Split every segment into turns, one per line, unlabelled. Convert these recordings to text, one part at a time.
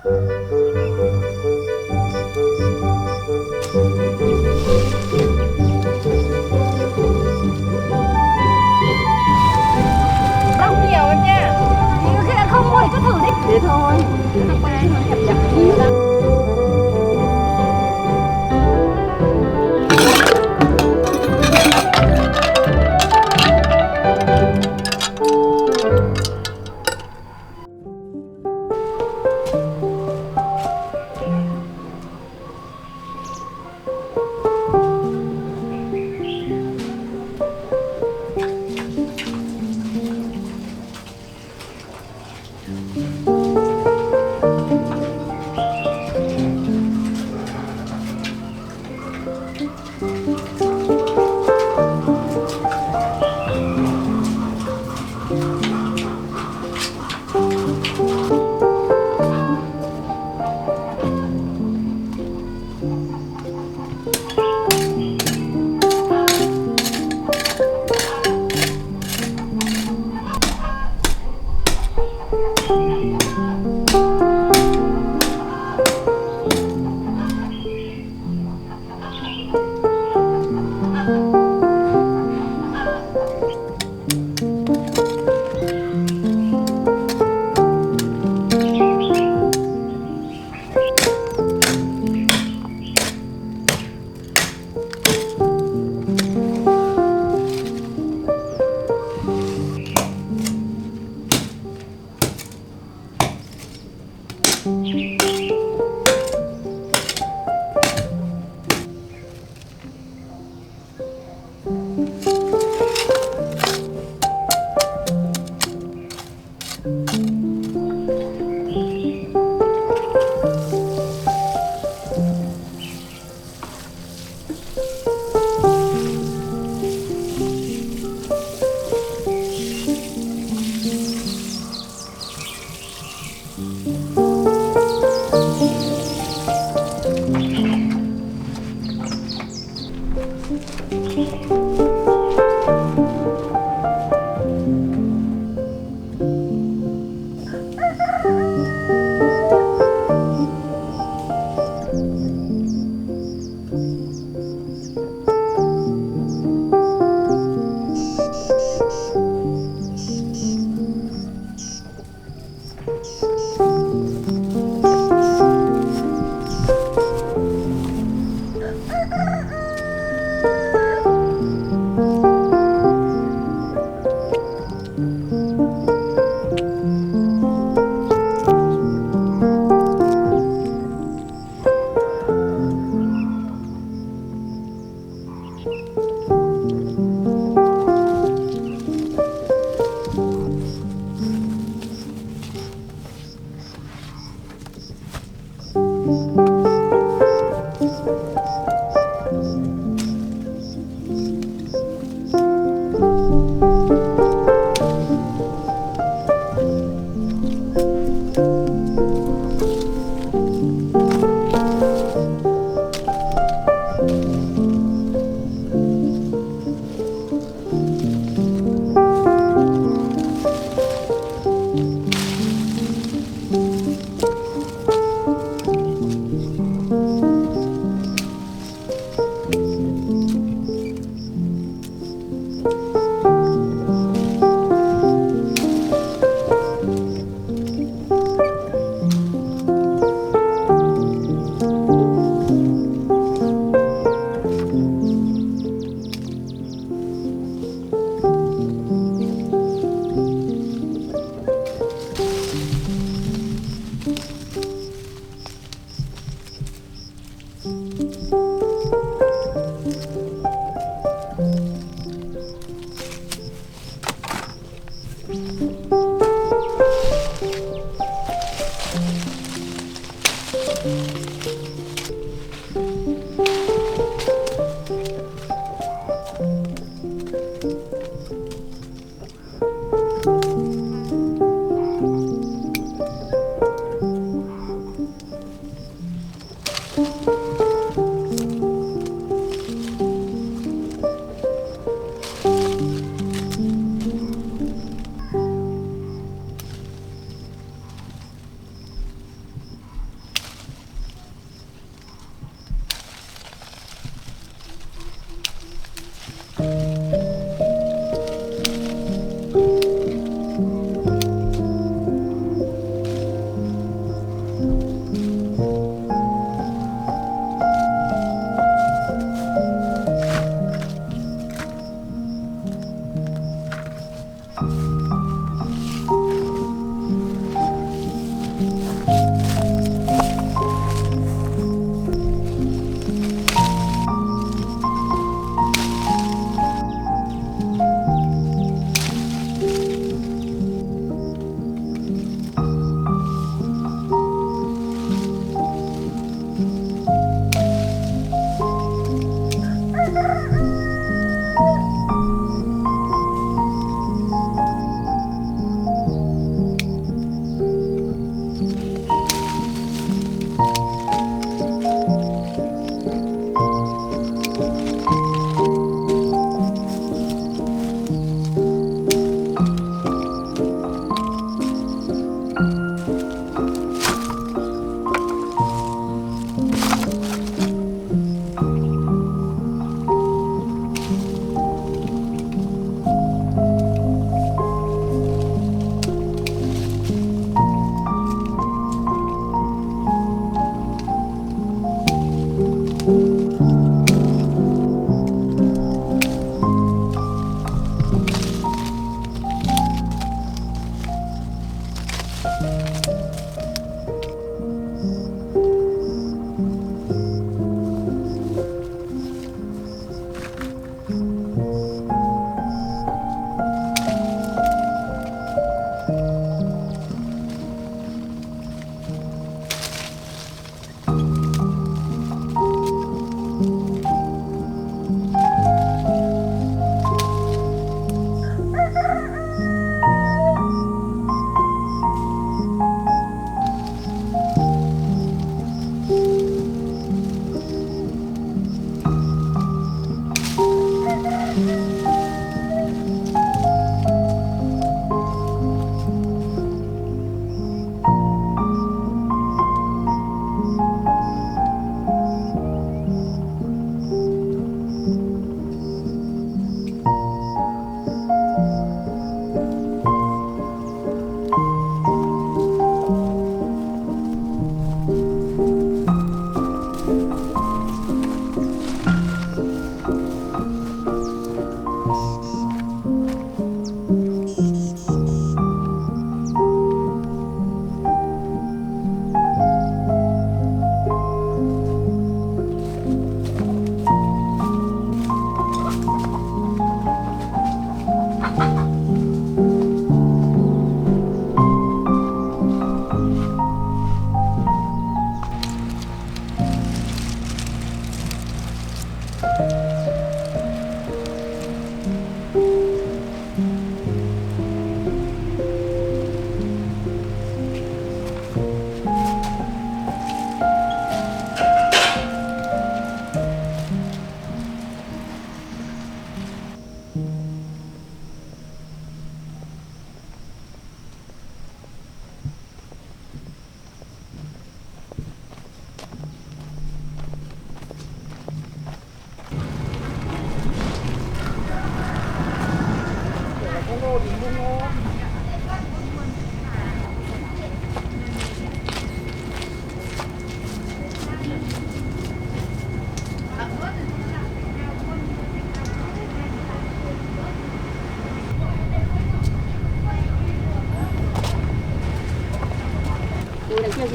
Lóc nhiều em nha.
Thì khi ăn không mua thì cứ thử đi. Thế thôi. Không có gì mà nhập nhập nhiều lắm.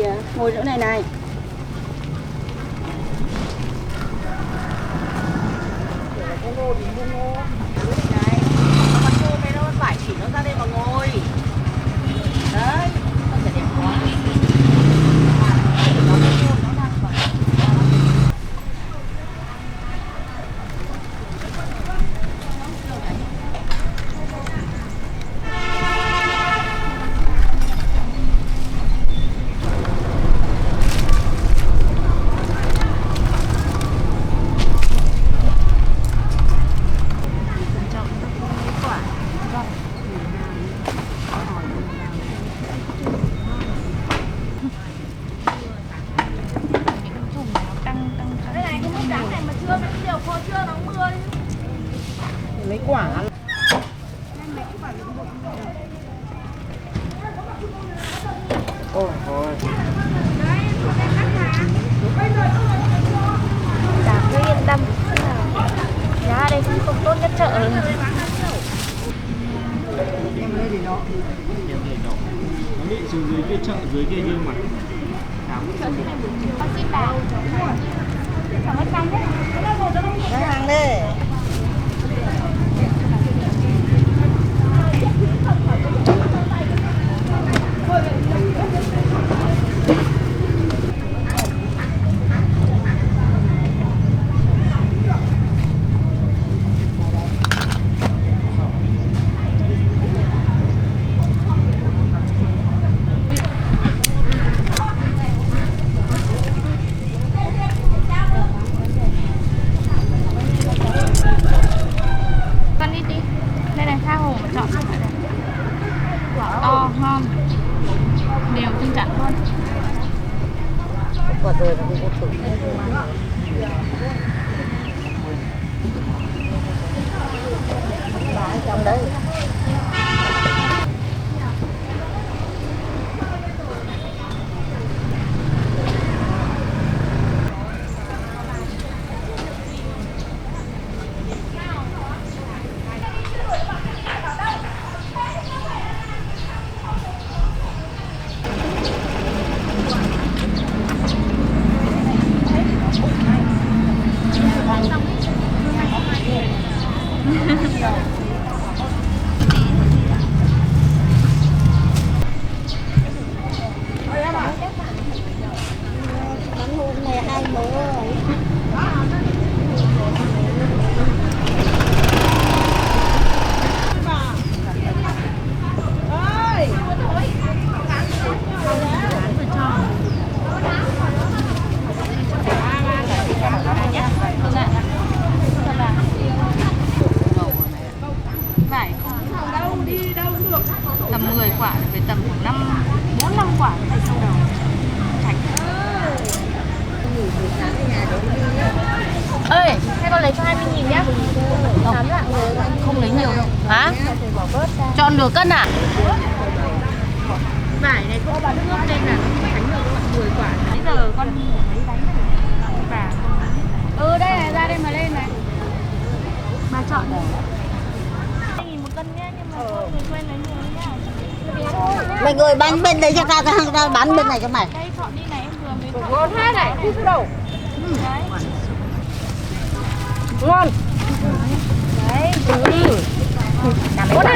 kìa, ngồi chỗ này này.
Cái lô thì mua ngô. Này, con ngô mấy nó phải chỉ nó ra đây mà ngồi. Đấy, nó sẽ đẹp quá. Nó đang còn. Lấy quả ôi thôi
Cảm thấy yên tâm. Giá đây cũng không tốt nhất chợ.
Em lên thì nó bị xuống dưới kia chợ dưới kia nhưng mà
Con xin bảo. Cảm ơn canh đấy.
cái hàng đây.
Con đi tí. Đây này, tha hồ mà chọn. Quả to, ngon. Đều tinh chặn luôn.
Quả rồi nó cũng có thử. Bán trong đấy.
Bánh hôm này 2 mớ rồi. Vải tầm 10 quả thì phải tầm khoảng 4-5 quả phải xong đầu chạch. Ơi,ให้con lấy cho 20.000 nhá. Không lấy nhiều đâu. Hả? Chọn nửa cân à? Vải này cô bà nước lên là bánh được các bạn 10 quả. Bây giờ con lấy bánh và đây này, ra đây mà lên này. Mà chọn 2.000 một cân nhá, nhưng mà người quen lấy nhiều nhá.
Mày ngồi bán bên đây cho tao bán bên này cho mày.
Đây chọn đi này, em vừa mới
Ngon thế này, đi xuống đâu.
đấy.
Ngon.
Đấy.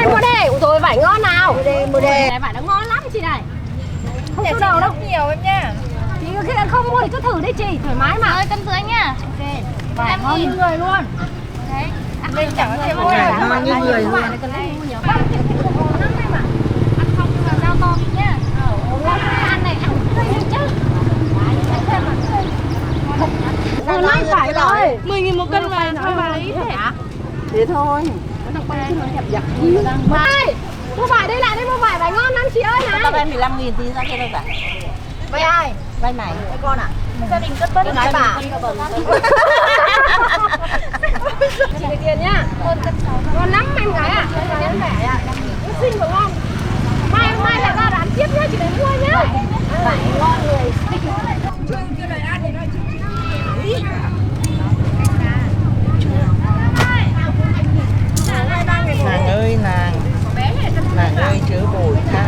Mua đây, rồi vải ngon nào. Mua đây.
Này vải nó ngon lắm chị này.
Không có đâu đâu nhiều em nha.
Chị khi không mua thì cứ thử đi chị, thoải mái mà. Ơi cân dưới nhá. Ok. Vải ngon như người luôn. Đấy.
Mình chẳng có thêm mua nào ngon như người luôn.
Ăn không nhưng mà rau to đi nhá. Ăn này ăn thôi chứ.
Ngon phải rồi.
10.000 một cân mà thôi mà lấy thế.
Thế thôi.
Đây, mua vải đây lại đây, mua vải ngon lắm chị ơi này.
Tao vay 15.000 tí ra kia đâu cả.
Vay ai?
Vay mày.
Vay con à? Gia đình cất bớt đi nói bà. Chị lấy tiền nhá. Ngon lắm em gái ạ. Nhân vẻ ạ. Xinh và ngon. Mai lại ra bán tiếp nhá, chị lấy mua nhá. Vải ngon người.
Nàng ơi nàng. Nàng ơi chớ bụi tha.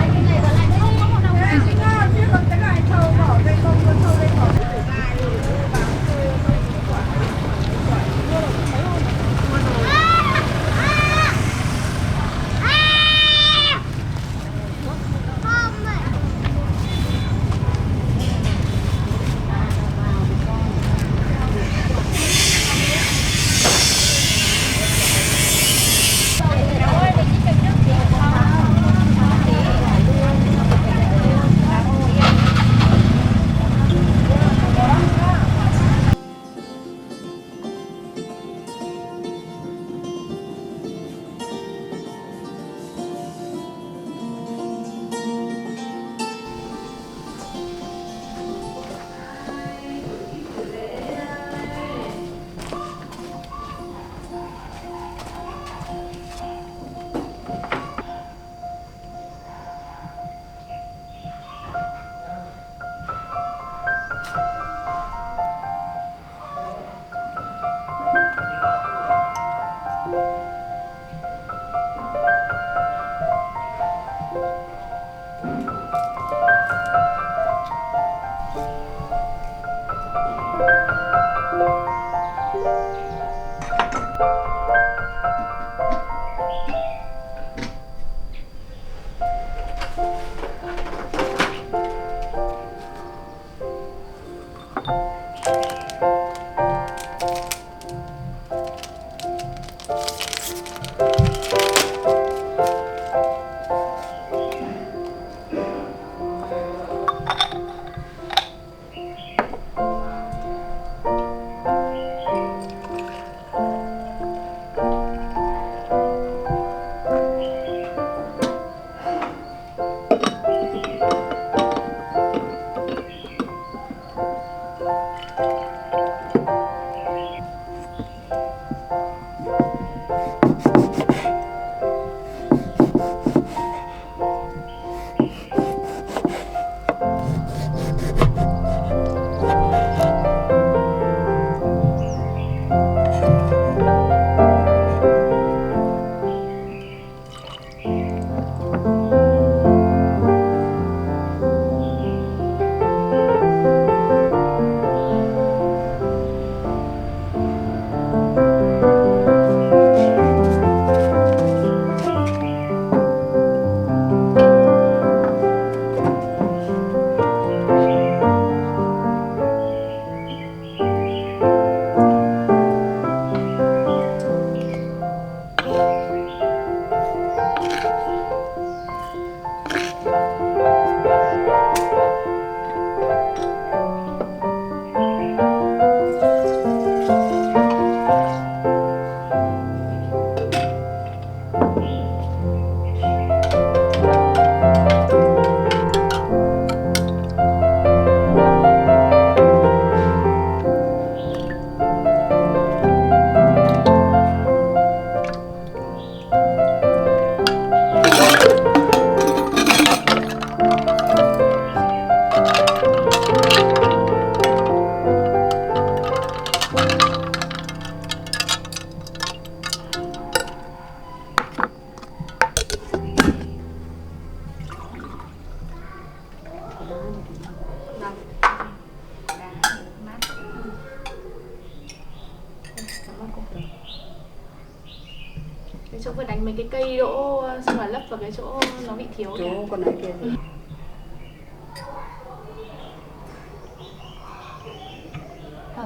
Cái chỗ vừa đánh mấy cái cây đỗ xong là lấp vào cái chỗ nó bị thiếu kìa.
Chỗ con này kia gì?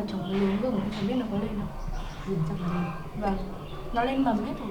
Chồng nó nướng gừng, không biết nó có lên không?
Chắc là
Vâng, nó lên mầm hết rồi.